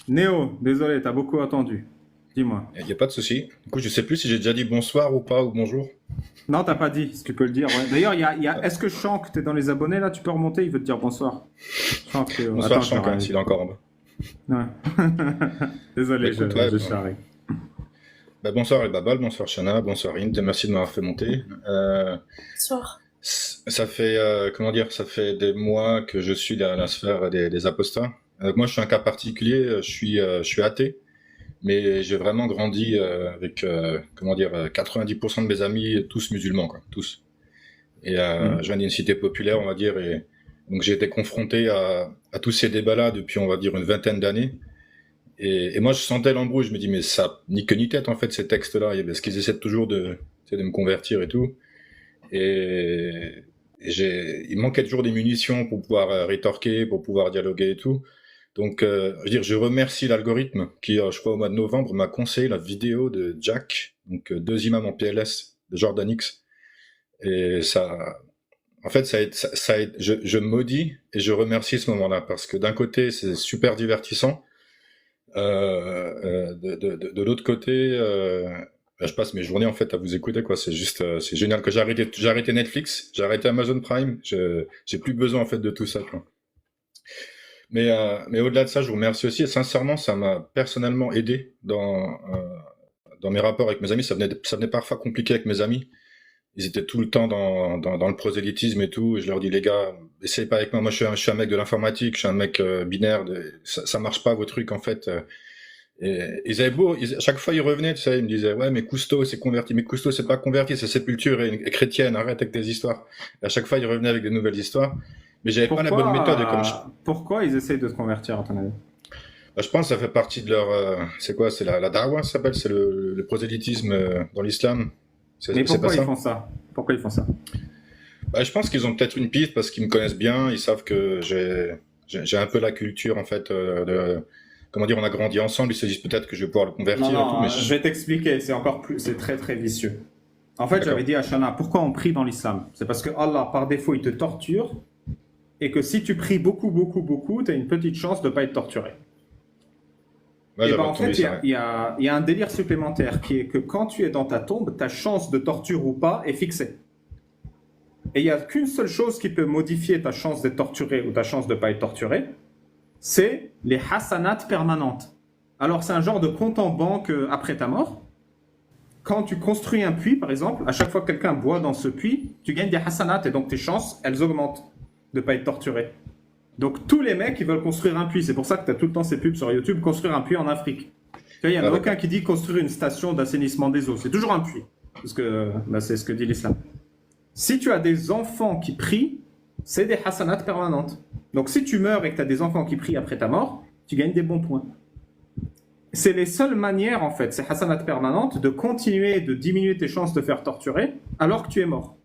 Néo, désolé, t'as beaucoup attendu. Dis-moi. Il n'y a pas de souci. Du coup, je sais plus si j'ai déjà dit bonsoir ou pas, ou bonjour. Non, t'as pas dit, si tu peux le dire, ouais. D'ailleurs, est-ce que Shank, t'es dans les abonnés là? Tu peux remonter, il veut te dire bonsoir. Shank, Bonsoir, attends, je le Shank, hein, rajoute. s'il est encore en bas. Ouais. Bah Désolé, écoute, ouais, je charrie. bonsoir El Babal, bonsoir Shana, bonsoir Inde, et merci de m'avoir fait monter. Soir. Ça fait, comment dire, ça fait des mois que je suis dans la sphère des apostats. Moi, je suis un cas particulier, je suis athée, mais j'ai vraiment grandi avec, comment dire, 90% de mes amis, tous musulmans, quoi, tous. Et Hmm. je viens d'une cité populaire, on va dire, et donc j'ai été confronté à tous ces débats-là depuis, on va dire, une vingtaine d'années. Et moi, je sentais l'embrouille. Je me dis, mais ça, ni queue ni tête, en fait, ces textes-là. Parce qu'ils essaient toujours tu sais, de me convertir et tout. Et, il manquait toujours des munitions pour pouvoir rétorquer, pour pouvoir dialoguer et tout. Donc, je veux dire, je remercie l'algorithme qui, je crois, au mois de novembre, m'a conseillé la vidéo de Jack, donc deux imams en PLS de Jordan X. Et ça, en fait, je maudis et je remercie ce moment-là parce que d'un côté, c'est super divertissant. De l'autre côté, je passe mes journées en fait à vous écouter quoi. C'est juste, c'est génial que j'ai arrêté Netflix, j'ai arrêté Amazon Prime. J'ai plus besoin en fait de tout ça quoi. Mais au-delà de ça, je vous remercie aussi. Et sincèrement, ça m'a personnellement aidé dans mes rapports avec mes amis. Ça venait parfois compliqué avec mes amis. Ils étaient tout le temps dans le prosélytisme et tout. Et je leur dis les gars, essayez pas avec moi. Moi, je suis un mec de l'informatique, je suis un mec binaire. Ça marche pas vos trucs en fait. Et ils avaient beau, à chaque fois ils revenaient, tu sais, ils me disaient ouais mais Cousteau c'est converti, mais Cousteau c'est pas converti, c'est sépulture et chrétienne, arrête avec tes histoires. Et à chaque fois ils revenaient avec de nouvelles histoires, mais j'avais pas la bonne méthode. Et Pourquoi ils essayent de te convertir, à ton avis? bah, je pense que ça fait partie de leur, c'est quoi, c'est la dawa ça s'appelle, c'est le prosélytisme dans l'islam. Mais C'est pas pourquoi ils ça? font ça? Pourquoi ils font ça? Bah, je pense qu'ils ont peut-être une piste parce qu'ils me connaissent bien, ils savent que j'ai un peu la culture en fait comment dire, on a grandi ensemble, ils se disent peut-être que je vais pouvoir le Non, convertir et tout, non, mais je vais t'expliquer, c'est encore plus, c'est très très vicieux. En fait, j'avais d'accord. dit à Shana, pourquoi on prie dans l'islam? C'est parce que Allah, par défaut, il te torture et que si tu pries beaucoup, beaucoup, beaucoup, tu as une petite chance de ne pas être torturé. Ouais, Et ben j'avais en entendu fait, il y ça. a, Ouais. il y a- il y a un délire supplémentaire qui est que quand tu es dans ta tombe, ta chance de torture ou pas est fixée. Et il n'y a qu'une seule chose qui peut modifier ta chance d'être torturé ou ta chance de ne pas être torturé, c'est les hasanats permanentes. Alors c'est un genre de compte en banque après ta mort. Quand tu construis un puits, par exemple, à chaque fois que quelqu'un boit dans ce puits, tu gagnes des hasanats et donc tes chances, elles augmentent de ne pas être torturé. Donc tous les mecs, ils veulent construire un puits. C'est pour ça que tu as tout le temps ces pubs sur YouTube, construire un puits en Afrique. Tu vois, il n'y en Ah a aucun d'accord. qui dit construire une station d'assainissement des eaux. C'est toujours un puits. Parce que bah, c'est ce que dit l'islam. Si tu as des enfants qui prient, c'est des hasanats permanentes. Donc si tu meurs et que tu as des enfants qui prient après ta mort, tu gagnes des bons points. C'est les seules manières, en fait, ces hasanats permanentes, de continuer de diminuer tes chances de faire torturer alors que tu es mort.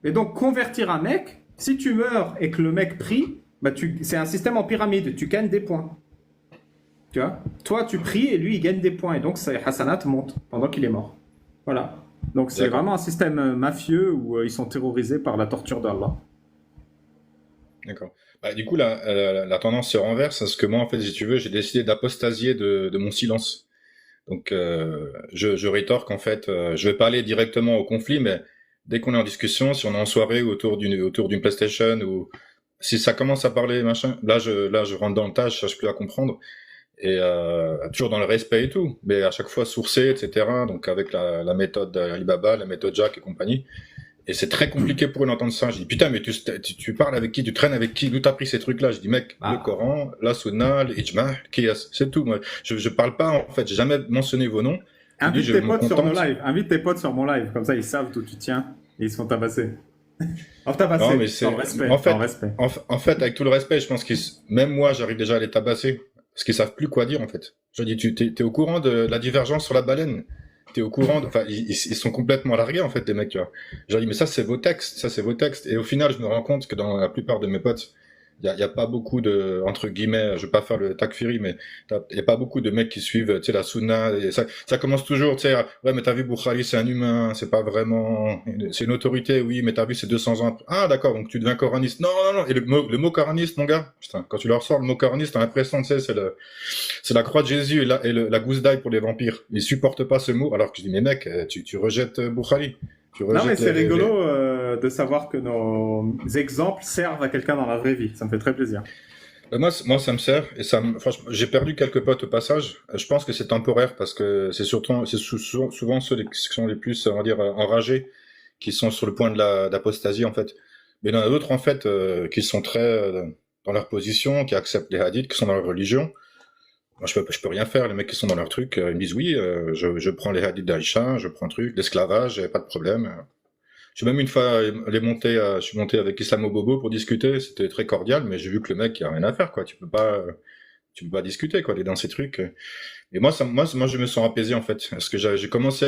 Et donc, convertir un mec, si tu meurs et que le mec prie, bah c'est un système en pyramide, tu gagnes des points. Tu vois, toi, tu pries et lui, il gagne des points. Et donc, ses hasanats montent pendant qu'il est mort. Voilà. Donc, c'est D'accord. vraiment un système mafieux où ils sont terrorisés par la torture d'Allah. D'accord. Bah, du coup, la tendance se renverse parce que moi, en fait, si tu veux, j'ai décidé d'apostasier de mon silence. Donc, je rétorque, en fait, je vais pas aller directement au conflit, mais dès qu'on est en discussion, si on est en soirée ou autour d'une PlayStation ou si ça commence à parler, machin, là, je rentre dans le tas, je cherche plus à comprendre. Et toujours dans le respect et tout, mais à chaque fois sourcé, etc. Donc avec la méthode Alibaba, la méthode Jack et compagnie. Et c'est très compliqué pour eux d'entendre ça. Je dis putain, mais tu parles avec qui, tu traînes avec qui, d'où t'as pris ces trucs-là? Je dis mec, le Ah, Coran, la Sunna, l'Ijma, Qiyas, c'est tout. Moi, je parle pas en fait, j'ai jamais mentionné vos noms. Je dis invite je tes me potes sur nos contente. lives. Invite tes potes sur mon live. Comme ça, ils savent d'où tu tiens. Et ils se font tabasser. Alors, Non, mais tabasser, dans le c'est respect. Dans le respect. en fait avec tout le respect, je pense que même moi j'arrive déjà à les tabasser parce qu'ils savent plus quoi dire en fait. Je dis t'es au courant de la divergence sur la baleine? T'es au courant enfin ils sont complètement largués en fait les mecs tu vois. Je leur dis mais ça c'est vos textes, ça c'est vos textes et au final je me rends compte que dans la plupart de mes potes y a pas beaucoup de, entre guillemets, je vais pas faire le takfiri, mais il y a pas beaucoup de mecs qui suivent, tu sais, la sunna, et ça commence toujours, tu sais, ouais, mais t'as vu Bukhari, c'est un humain, c'est pas vraiment, c'est une autorité, oui, mais t'as vu, c'est 200 ans après. Ah, d'accord, donc tu deviens coraniste. Non, non, non, et le mot coraniste, mon gars, putain, quand tu leur sors le mot coraniste, t'as l'impression, tu sais, c'est la croix de Jésus la gousse d'ail pour les vampires. Ils supportent pas ce mot, alors que je dis, mais mec, tu rejettes Bukhari. Non, mais c'est rigolo de savoir que nos exemples servent à quelqu'un dans la vraie vie. Ça me fait très plaisir. Moi, ça me sert et franchement, j'ai perdu quelques potes au passage. Je pense que c'est temporaire parce que c'est souvent ceux qui sont les plus, on va dire, enragés, qui sont sur le point d'apostasie en fait. Mais il y en a d'autres en fait qui sont très dans leur position, qui acceptent les hadiths, qui sont dans leur religion. Moi, je peux rien faire. Les mecs qui sont dans leur truc, ils me disent oui, je prends les hadiths d'Aïcha, je prends un truc, l'esclavage, pas de problème. J'ai même une fois je suis monté avec Islamo Bobo pour discuter, c'était très cordial, mais j'ai vu que le mec, il a rien à faire, quoi. Tu peux pas discuter, quoi, aller dans ces trucs. Et moi, je me sens apaisé, en fait. Parce que j'ai commencé,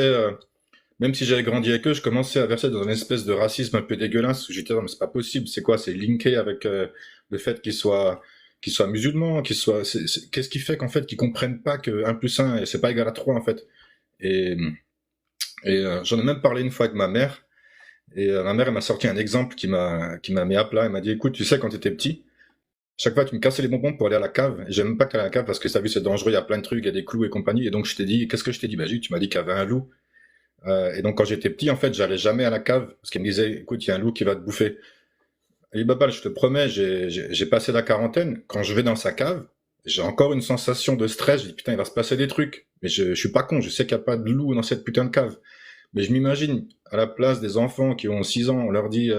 même si j'avais grandi avec eux, je commençais à verser dans une espèce de racisme un peu dégueulasse, où j'étais, non, mais c'est pas possible, c'est quoi? C'est linké avec, le fait qu'ils soient musulmans, qu'est-ce qui fait qu'en fait, qu'ils comprennent pas que 1 plus 1, c'est pas égal à 3, en fait. Et, j'en ai même parlé une fois avec ma mère. Et ma mère, elle m'a sorti un exemple qui m'a mis à plat. Elle m'a dit, écoute, tu sais, quand t'étais petit, chaque fois, tu me cassais les bonbons pour aller à la cave. Et j'aime même pas qu'aller à la cave parce que t'as vu, c'est dangereux, il y a plein de trucs, il y a des clous et compagnie. Et donc, je t'ai dit, qu'est-ce que je t'ai dit? Bah, tu m'as dit qu'il y avait un loup. Et donc, quand j'étais petit, en fait, j'allais jamais à la cave parce qu'elle me disait, écoute, il y a un loup qui va te bouffer. Et Babal, je te promets, j'ai passé la quarantaine. Quand je vais dans sa cave, j'ai encore une sensation de stress. Je dis, putain, il va se passer des trucs. Mais je suis pas con, je sais qu'il n'y a pas de loup dans cette putain de cave. Mais je m'imagine à la place des enfants qui ont 6 ans, on leur dit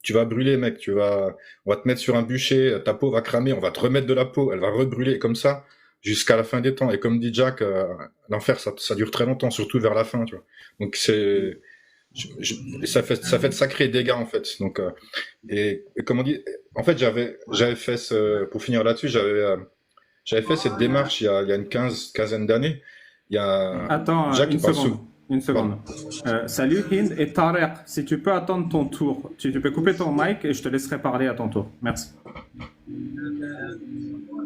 tu vas brûler mec, on va te mettre sur un bûcher, ta peau va cramer, on va te remettre de la peau, elle va rebrûler comme ça jusqu'à la fin des temps. Et comme dit Jack, l'enfer ça dure très longtemps, surtout vers la fin, tu vois. Donc ça fait de sacrés dégâts en fait. Donc et comme on dit, en fait j'avais fait pour finir là-dessus, j'avais fait cette démarche il y a une quinzaine d'années. Il y a Attends, Jack qui parle une seconde. Salut Hind et Tarek, si tu peux attendre ton tour, tu peux couper ton mic et je te laisserai parler à ton tour. Merci.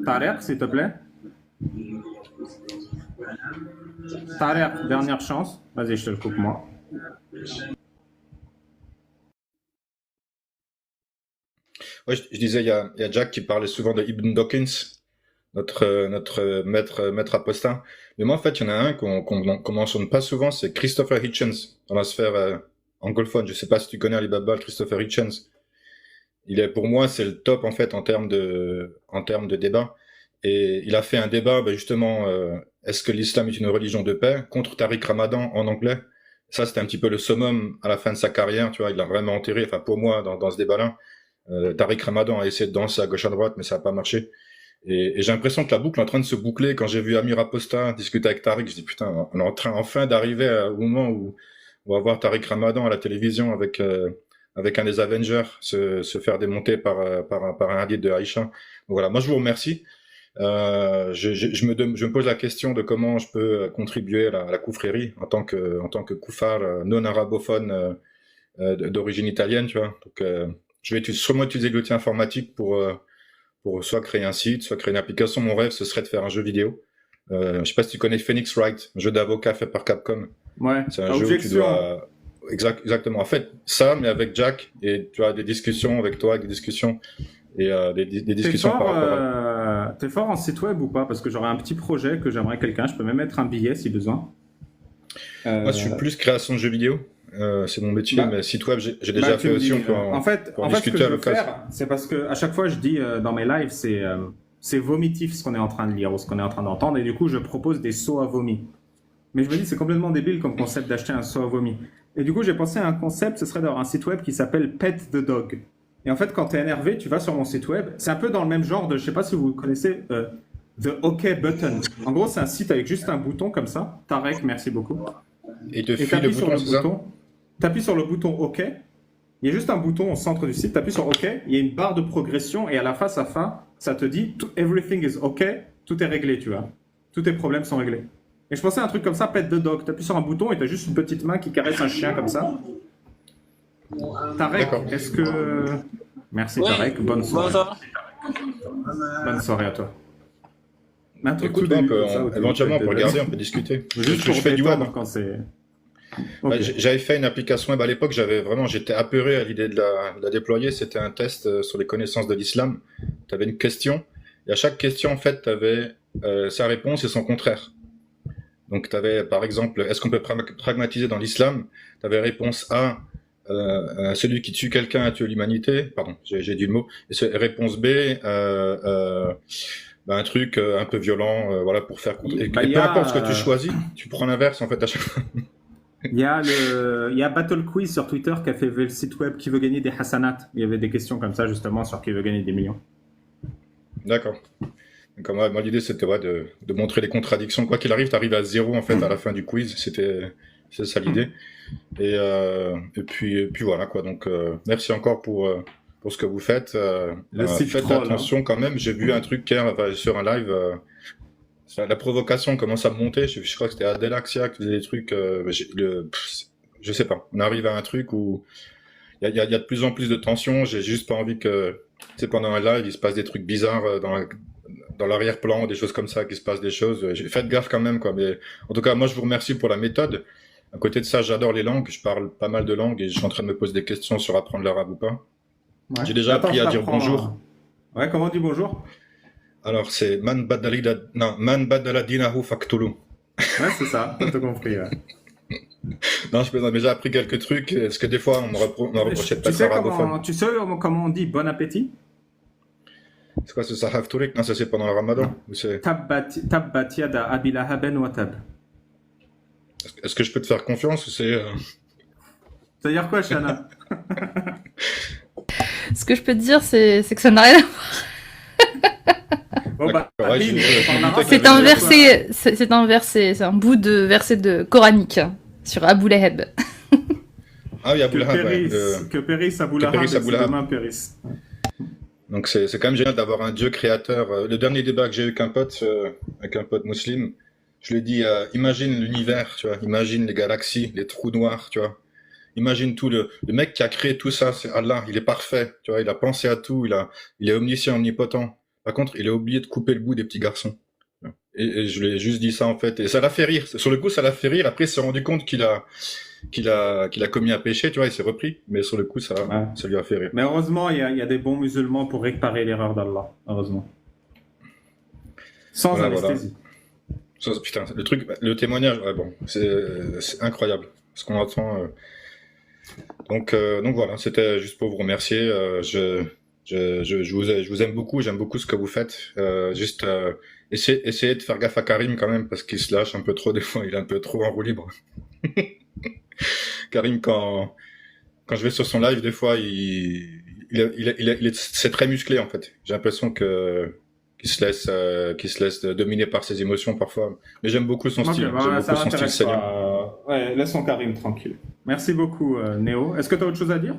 Tarek, s'il te plaît. Tarek, dernière chance. Vas-y, je te le coupe moi. Ouais, je disais, il y a Jack qui parlait souvent de Ibn Dawkins, notre maître apostat. Mais moi, en fait, il y en a un qu'on mentionne pas souvent, c'est Christopher Hitchens, dans la sphère anglophone. Je sais pas si tu connais Alibaba, Christopher Hitchens. Pour moi, c'est le top, en fait, en termes de débat. Et il a fait un débat, justement, est-ce que l'islam est une religion de paix, contre Tariq Ramadan en anglais. Ça, c'était un petit peu le summum à la fin de sa carrière, tu vois, il l'a vraiment enterré, enfin, pour moi, dans ce débat-là. Tariq Ramadan a essayé de danser à gauche à droite, mais ça n'a pas marché. Et j'ai l'impression que la boucle est en train de se boucler. Quand j'ai vu Amir Aposta discuter avec Tariq, je dis putain, on est en train enfin d'arriver au moment où on va voir Tariq Ramadan à la télévision avec un des Avengers se faire démonter par un hadith de Aïcha. Donc voilà, moi je vous remercie. Je me pose la question de comment je peux contribuer à la confrérie en tant que koufar non arabophone d'origine italienne, tu vois. Donc je vais sûrement utiliser l'outil informatique pour soit créer un site, soit créer une application. Mon rêve, ce serait de faire un jeu vidéo. Je sais pas si tu connais Phoenix Wright, un jeu d'avocat fait par Capcom. Ouais. C'est un jeu où tu dois... Exactement. En fait, ça, mais avec Jack, et tu as des discussions avec toi, des discussions, et des discussions par rapport à... T'es fort en site web ou pas? Parce que j'aurais un petit projet que j'aimerais quelqu'un, je peux même mettre un billet si besoin. Moi, je suis plus création de jeux vidéo. C'est mon métier, mais site web, j'ai déjà fait aussi. En fait, ce que je veux faire, c'est parce que à chaque fois, je dis dans mes lives, c'est vomitif ce qu'on est en train de lire ou ce qu'on est en train d'entendre, et du coup, je propose des seaux à vomi. Mais je me dis, c'est complètement débile comme concept d'acheter un seau à vomi. Et du coup, j'ai pensé à un concept, ce serait d'avoir un site web qui s'appelle Pet the Dog. Et en fait, quand t'es énervé, tu vas sur mon site web. C'est un peu dans le même genre de, je sais pas si vous connaissez, The OK Button. En gros, c'est un site avec juste un bouton comme ça. Tarek, merci beaucoup. Et te file le bouton, c'est ça ? T'appuies sur le bouton OK. Il y a juste un bouton au centre du site. T'appuies sur OK. Il y a une barre de progression et à la face à fin, ça te dit everything is OK. Tout est réglé, tu vois. Tous tes problèmes sont réglés. Et je pensais à un truc comme ça, Pet the Dog. T'appuies sur un bouton et t'as juste une petite main qui caresse un chien comme ça. Tarek, est-ce que... Merci Tarek, bonne soirée. Bonne soirée à toi. Mais un truc Écoute, tout on début, peut, comme ça, où éventuellement, on peut t'es- regarder, on peut discuter. Juste Je pour fais du web. détendre quand c'est... Bah, Ok. j'avais fait une application web à l'époque, j'étais apeuré à l'idée de la déployer. C'était un test sur les connaissances de l'islam. Tu avais une question, et à chaque question, en fait, tu avais sa réponse et son contraire. Donc, tu avais, par exemple, est-ce qu'on peut pragmatiser dans l'islam? Tu avais réponse A, celui qui tue quelqu'un a tué l'humanité. Pardon, j'ai dit le mot. Réponse B, bah, un truc un peu violent, voilà, pour faire contre. Et Bah, peu importe ce que tu choisis, tu prends l'inverse, en fait, à chaque fois. Il y a Battle Quiz sur Twitter qui a fait le site web qui veut gagner des Hassanat. Il y avait des questions comme ça justement sur qui veut gagner des millions. D'accord. Donc, moi, l'idée, c'était ouais, de montrer les contradictions. Quoi qu'il arrive, tu arrives à zéro en fait à la fin du quiz. C'est ça l'idée. Et puis voilà quoi. Donc merci encore pour ce que vous faites. Le site Faites troll, attention quand même. J'ai vu un truc hier sur un live. La provocation commence à monter. Je crois que c'était Adelaxia qui faisait des trucs. Je sais pas. On arrive à un truc où il y a de plus en plus de tension. J'ai juste pas envie que, tu sais, pendant un live, il se passe des trucs bizarres dans l'arrière-plan, des choses comme ça, qu'il se passe des choses. Faites gaffe quand même, quoi. Mais en tout cas, moi, je vous remercie pour la méthode. À côté de ça, j'adore les langues. Je parle pas mal de langues et je suis en train de me poser des questions sur apprendre l'arabe ou pas. Ouais. J'ai déjà appris je à dire t'apprends, bonjour. Ouais, comment on dit bonjour? Alors, c'est man badala dinahu faktulu. Ouais, c'est ça, t'as tout compris. Ouais. Non, je plaisante, mais j'ai appris quelques trucs. Parce que des fois, on m'a reproché de pas être arabophone. Tu sais comment on dit bon appétit? C'est quoi ce sahaf tourik? Non, ça c'est pendant le ramadan. Ou c'est- Tabbat yada abi lahaben wa tab. Est-ce que je peux te faire confiance ou c'est... C'est-à-dire quoi, Shana? Ce que je peux te dire, c'est que ça n'a rien à voir. Bon, bah, D'accord, ouais, Aline, je- parle arabe, C'est ça un veut dire quoi? verset, c'est un bout de verset de coranique sur Abu Lahab. Ah oui, Abu Que Lahab, ouais. périsse Abu que Lahab, périsse et Abu c'est Lahab. demain périsse. Donc c'est quand même génial d'avoir un Dieu créateur. Le dernier débat que j'ai eu avec un pote musulman, je lui ai dit, imagine l'univers, tu vois, imagine les galaxies, les trous noirs, tu vois. Imagine tout le mec qui a créé tout ça, c'est Allah, il est parfait, tu vois, il a pensé à tout, il est omniscient, omnipotent. Par contre, il a oublié de couper le bout des petits garçons. Et je lui ai juste dit ça en fait, et ça l'a fait rire. Sur le coup, ça l'a fait rire. Après, il s'est rendu compte qu'il a commis un péché, tu vois, il s'est repris. Mais sur le coup, ça lui a fait rire. Mais heureusement, il y a des bons musulmans pour réparer l'erreur d'Allah. Heureusement. Sans Voilà, anesthésie. Putain, le témoignage, ouais, bon, c'est incroyable ce qu'on entend. Donc voilà, c'était juste pour vous remercier. Je vous aime beaucoup, j'aime beaucoup ce que vous faites. Essayez de faire gaffe à Karim quand même parce qu'il se lâche un peu trop des fois, il est un peu trop en roue libre. Karim, quand je vais sur son live, des fois, c'est très musclé en fait. J'ai l'impression qu'il se laisse dominer par ses émotions parfois. Mais j'aime beaucoup son style. Bah, J'aime ça beaucoup son style m'intéresse saignant. pas. Ouais, laissons Karim tranquille. Merci beaucoup, Néo. Est-ce que tu as autre chose à dire?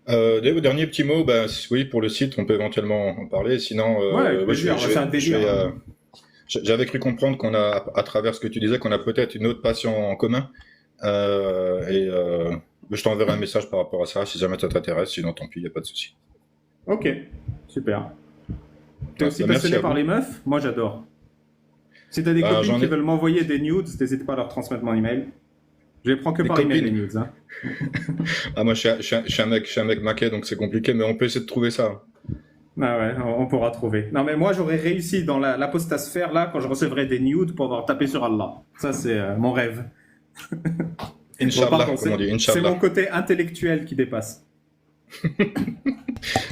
Dernier petit mot, bah, oui, pour le site, on peut éventuellement en parler. Sinon, c'est un délire. J'avais cru comprendre qu'on a, à travers ce que tu disais, qu'on a peut-être une autre passion en commun. Je t'enverrai un message par rapport à ça, si jamais ça t'intéresse. Sinon, tant pis, il n'y a pas de souci. Ok, super. T'es aussi Merci passionné à par vous. les meufs? Moi, j'adore. Si t'as des Bah, copines j'en qui ai- veulent m'envoyer des nudes, n'hésite pas à leur transmettre mon email. Je les prends que Des par email, les copines nudes. Hein. Ah, moi, je suis un mec maquet, donc c'est compliqué, mais on peut essayer de trouver ça. Ah ouais, on pourra trouver. Non, mais moi, j'aurais réussi dans l'apostasphère, là, quand je recevrai des nudes pour avoir tapé sur Allah. Ça, c'est mon rêve. Inch'Allah, pardon, comme on dit, c'est Inch'Allah. mon côté intellectuel qui dépasse.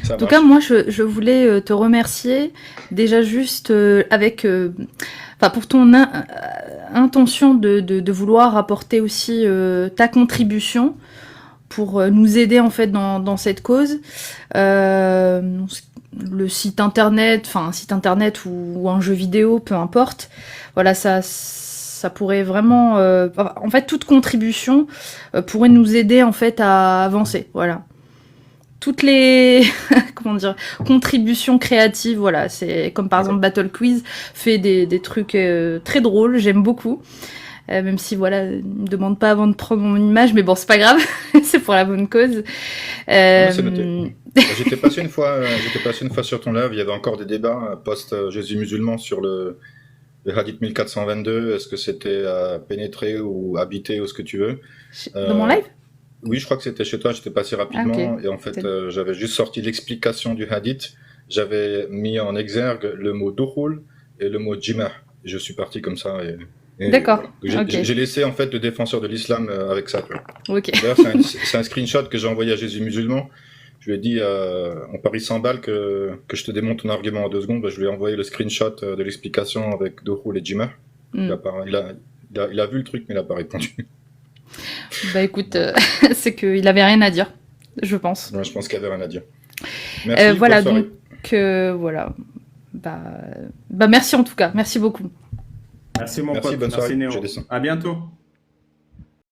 Ça En tout marche. cas, moi, je voulais te remercier déjà juste pour ton intention de vouloir apporter aussi ta contribution pour nous aider en fait dans cette cause. Le site internet, enfin un site internet ou un jeu vidéo, peu importe. Voilà, ça pourrait vraiment, en fait, toute contribution pourrait nous aider en fait à avancer. Voilà. Toutes les comment dire, contributions créatives, voilà, c'est comme par exemple Battle Quiz fait des trucs très drôles, j'aime beaucoup. Même si voilà, ne me demande pas avant de prendre mon image, mais bon, c'est pas grave, c'est pour la bonne cause. C'est noté. J'étais passé une fois sur ton live, il y avait encore des débats post-Jésus musulman sur le hadith 1422, est-ce que c'était pénétré ou habité ou ce que tu veux. Dans mon live? Oui, je crois que c'était chez toi, j'étais passé rapidement, Ah, ok. et en fait, j'avais juste sorti l'explication du hadith, j'avais mis en exergue le mot dukhul et le mot jima'. Je suis parti comme ça, et D'accord, voilà. ok. J'ai laissé en fait le défenseur de l'islam avec ça. Quoi. Ok. D'ailleurs, c'est un screenshot que j'ai envoyé à Jésus musulman. Je lui ai dit, on parie 100 balles que je te démonte ton argument en 2 secondes. Bah, je lui ai envoyé le screenshot de l'explication avec dukhul et jima'. Mm. Il a vu le truc, mais il n'a pas répondu. Bah écoute, c'est qu'il avait rien à dire, je pense. Ouais, je pense qu'il n'y avait rien à dire. Merci, Voilà, bonne soirée. donc voilà. Bah merci en tout cas, merci beaucoup. Merci mon Merci, pote. bonne soirée. Merci Néo. Je descends. À bientôt.